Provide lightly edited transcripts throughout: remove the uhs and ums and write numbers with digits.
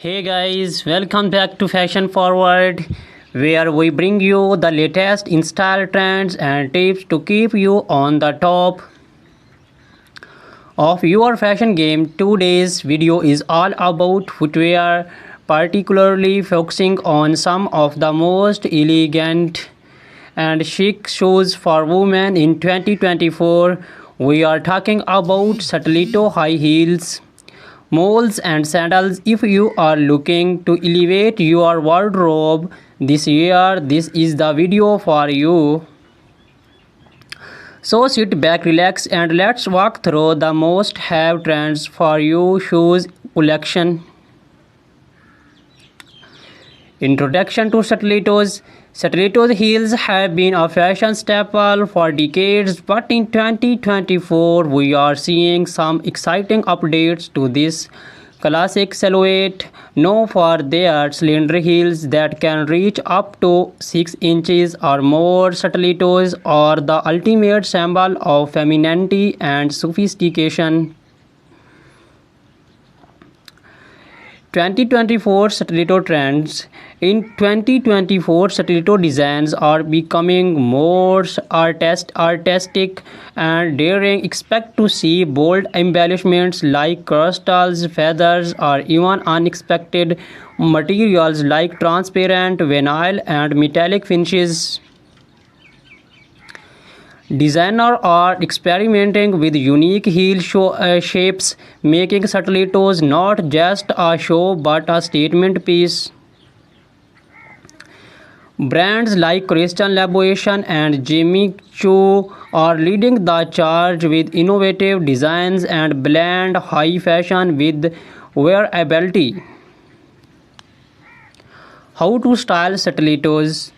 Hey guys, welcome back to Fashion Forward, where we bring you the latest in style trends and tips to keep you on the top of your fashion game. Today's video is all about footwear, particularly focusing on some of the most elegant and chic shoes for women in 2024. We are talking about Satellito high heels, moles and sandals. If you are looking to elevate your wardrobe this year, this is the video for you. So sit back, relax, and let's walk through the most have trends for you shoes collection. Introduction to Satelitos. Satelitos heels have been a fashion staple for decades, but in 2024 we are seeing some exciting updates to this classic silhouette, known for their slender heels that can reach up to 6 inches or more. Satelitos are the ultimate symbol of femininity and sophistication. 2024 Satellito trends. In 2024, Satellito designs are becoming more artistic and daring. Expect to see bold embellishments like crystals, feathers, or even unexpected materials like transparent vinyl and metallic finishes. Designers are experimenting with unique shapes, making Satelitos not just a show but a statement piece. Brands like Christian Louboutin and Jimmy Choo are leading the charge with innovative designs and blend high fashion with wearability. How to style Satelitos?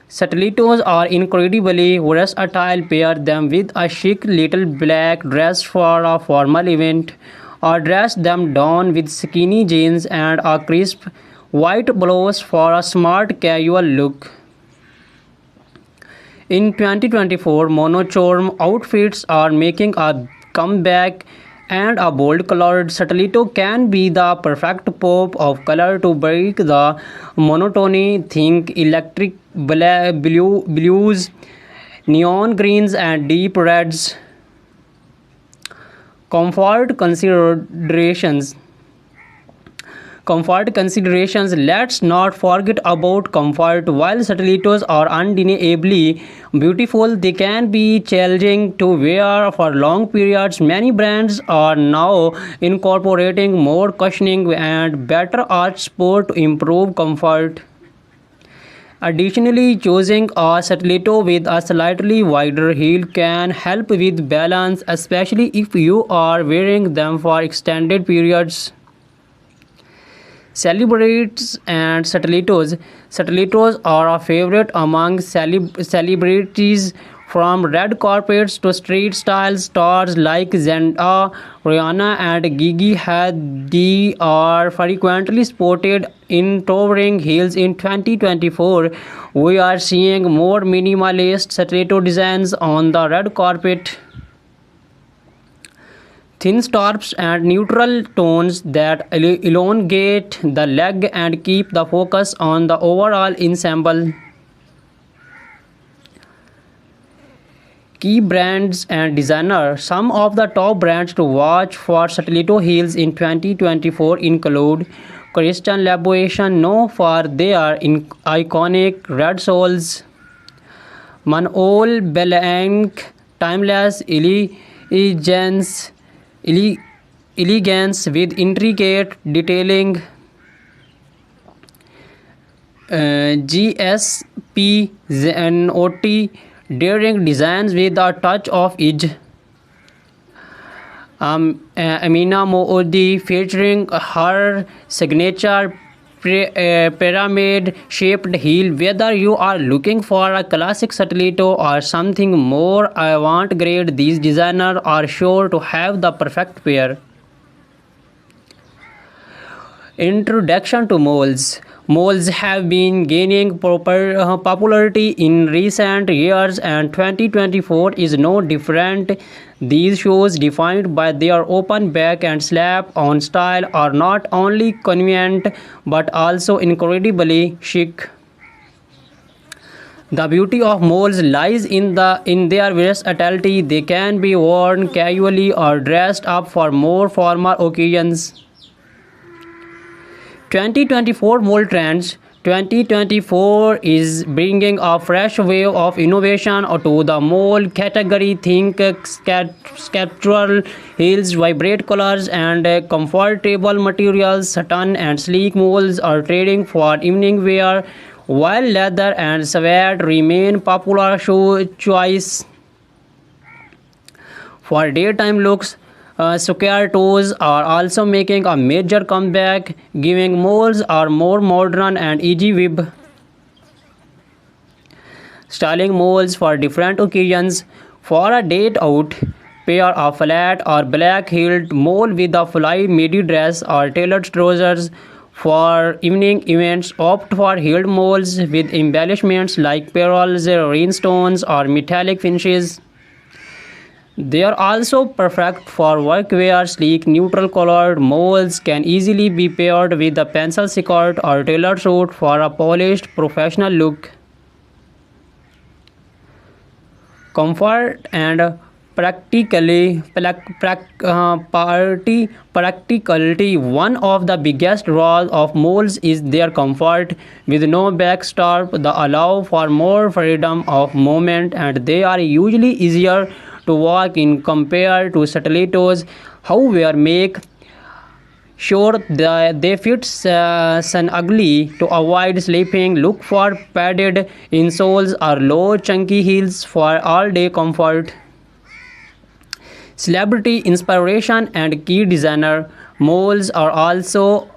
Satelitos are incredibly versatile. Pair them with a chic little black dress for a formal event, or dress them down with skinny jeans and a crisp white blouse for a smart casual look. In 2024, monochrome outfits are making a comeback, and a bold colored Satellito can be the perfect pop of color to break the monotony. Think electric blues, neon greens, and deep reds. Comfort considerations. Let's not forget about comfort. While Satelitos are undeniably beautiful, they can be challenging to wear for long periods. Many brands are now incorporating more cushioning and better arch support to improve comfort. Additionally, choosing a Satellito with a slightly wider heel can help with balance, especially if you are wearing them for extended periods. Celebrities and Satelitos. Satelitos are a favorite among celebrities, from red carpets to street style stars like Zendaya, Rihanna, and Gigi Hadid are frequently spotted in towering heels. In 2024, we are seeing more minimalist Satelito designs on the red carpet. Thin straps and neutral tones that elongate the leg and keep the focus on the overall ensemble. Key brands and designers. Some of the top brands to watch for Satellito heels in 2024 include Christian Louboutin, known for their iconic red soles; Manol Blahnik, timeless elegance with intricate detailing; GSP Zanotti, daring designs with a touch of edge; Amina Moody, featuring her signature pyramid-shaped heel. Whether you are looking for a classic Satellito or something more avant-garde, these designers are sure to have the perfect pair. Introduction to moles. Moles have been gaining popularity in recent years, and 2024 is no different. These shoes, defined by their open back and slap-on style, are not only convenient but also incredibly chic. The beauty of moles lies in their versatility. They can be worn casually or dressed up for more formal occasions. 2024 Mole Trends. 2024 is bringing a fresh wave of innovation to the mole category. Think sculptural heels, vibrant colors, and comfortable materials. Satin and sleek moles are trading for evening wear, while leather and suede remain popular shoe choice for daytime looks. Square toes are also making a major comeback, giving moles a more modern and easy whip. Styling moles for different occasions. For a date out, pair a flat or black heeled mole with a fly midi dress or tailored trousers. For evening events, opt for heeled moles with embellishments like pearls, rhinestones, or metallic finishes. They are also perfect for workwear. Sleek, neutral-colored moles can easily be paired with a pencil skirt or tailored suit for a polished, professional look. Comfort and practicality. One of the biggest draws of moles is their comfort. With no backstrap, they allow for more freedom of movement, and they are usually easier to walk in compared to stilettos. However, make sure that they fit snugly to avoid slipping. Look for padded insoles or low chunky heels for all-day comfort. Celebrity inspiration and key designer. Moles are also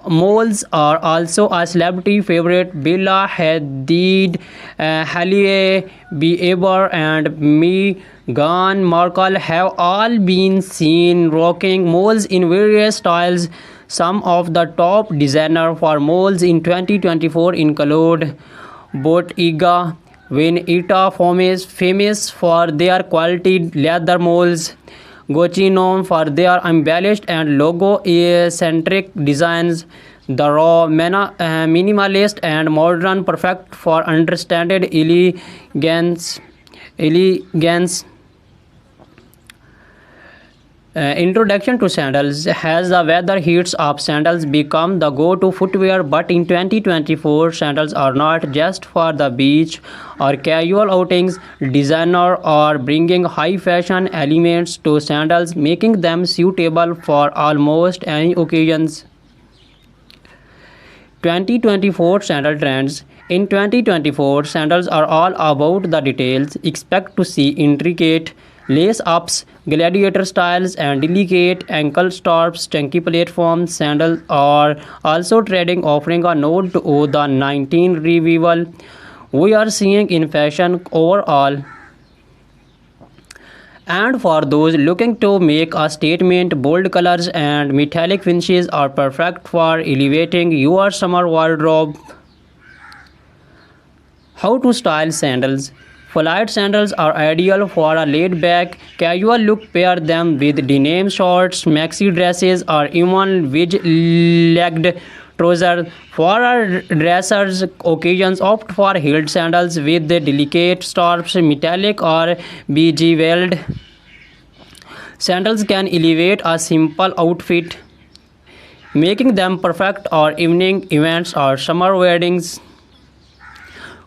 a celebrity favorite. Bella Hadid, Hailey Bieber, and Meghan Markle have all been seen rocking moles in various styles. Some of the top designers for moles in 2024 include Bottega Veneta, famous for their quality leather moles. Gucci, known for their embellished and logo-centric designs. The raw, minimalist, and modern, perfect for understated elegance. Introduction to sandals. Has the weather heats up, sandals become the go-to footwear, but in 2024 sandals are not just for the beach or casual outings. Designers are bringing high fashion elements to sandals, making them suitable for almost any occasions. 2024 Sandal Trends. In 2024, sandals are all about the details. Expect to see intricate lace-ups, gladiator styles, and delicate ankle straps. Chunky platform sandals are also trending, offering a nod to the 19 revival we are seeing in fashion overall. And for those looking to make a statement, bold colors and metallic finishes are perfect for elevating your summer wardrobe. How to style sandals. Flight sandals are ideal for a laid-back, casual look. Pair them with denim shorts, maxi dresses, or even wedge-legged trousers. For a dressers occasions, opt for heeled sandals with delicate straps. Metallic or bejeweled sandals can elevate a simple outfit, making them perfect for evening events or summer weddings.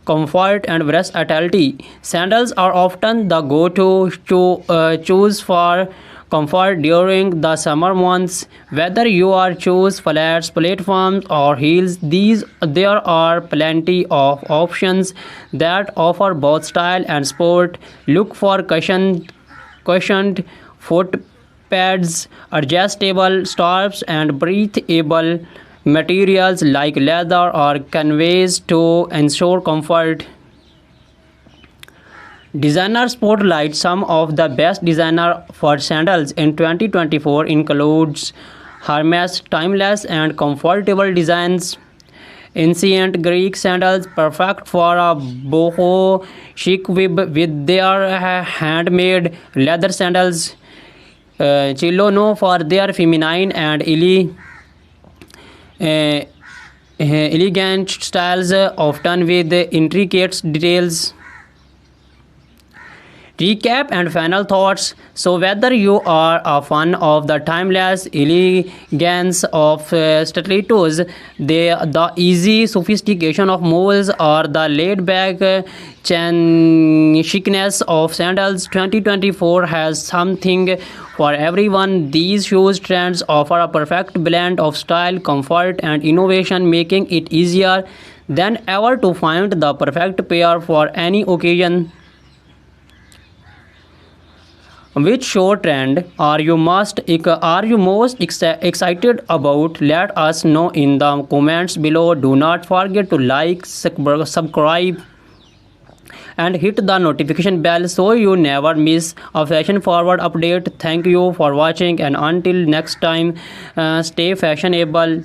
Comfort and versatility. Sandals are often the go-to choose for comfort during the summer months. Whether you are choose flats, platforms, or heels, there are plenty of options that offer both style and sport. Look for cushioned foot pads, adjustable straps, and breathable materials like leather or canvas to ensure comfort. Designer spotlight. Some of the best designer for sandals in 2024 includes Hermes. Timeless and comfortable designs Ancient Greek sandals, perfect for a boho chic with their handmade leather sandals. Chilono for their feminine and uh, elegant styles, often with intricate details. Recap and final thoughts. So, whether you are a fan of the timeless elegance of stilettos, the easy sophistication of moles, or the laid back chicness of sandals, 2024 has something for everyone. These shoes trends offer a perfect blend of style, comfort, and innovation, making it easier than ever to find the perfect pair for any occasion. Which show trend are you most excited about? Let us know in the comments below. Do not forget to like, subscribe, and hit the notification bell so you never miss a fashion forward update. Thank you for watching, and until next time, stay fashionable.